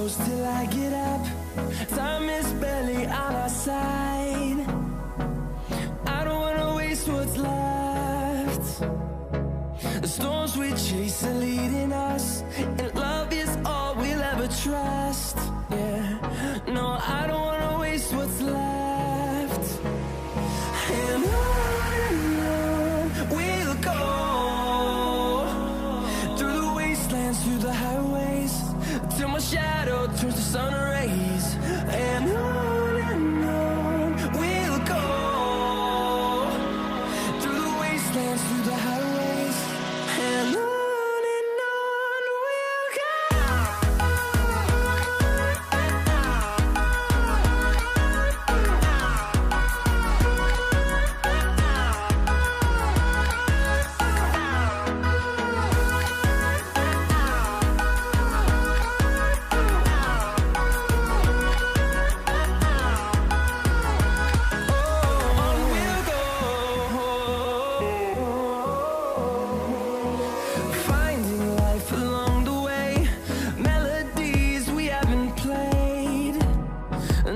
close till I get up. Time is barely on our side. I don't wanna waste what's left. The storms we chase are leading us, and love is all we'll ever trust. Yeah, no, I don't wanna waste what's left. And on we'll go, through the wastelands, through the highways, till my shadow turns to sun rays. And on we'll go, through the wastelands, through the highways, and on we'll go.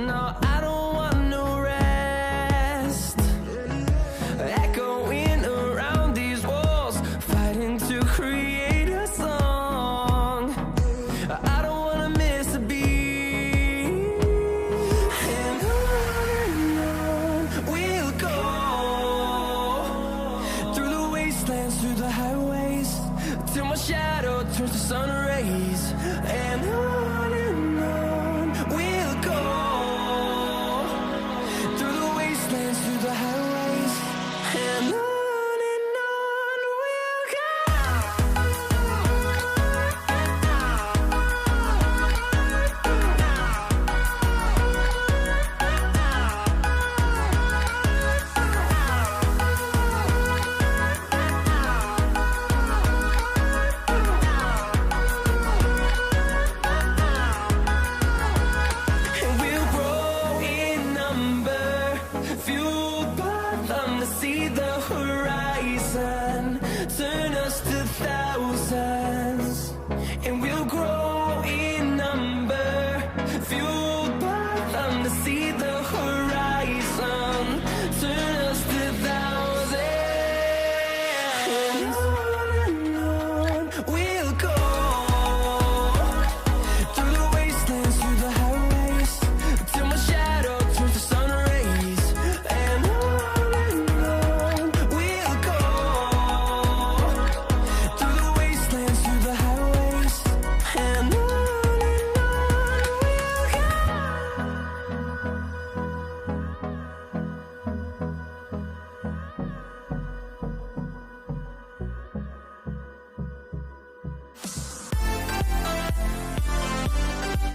No,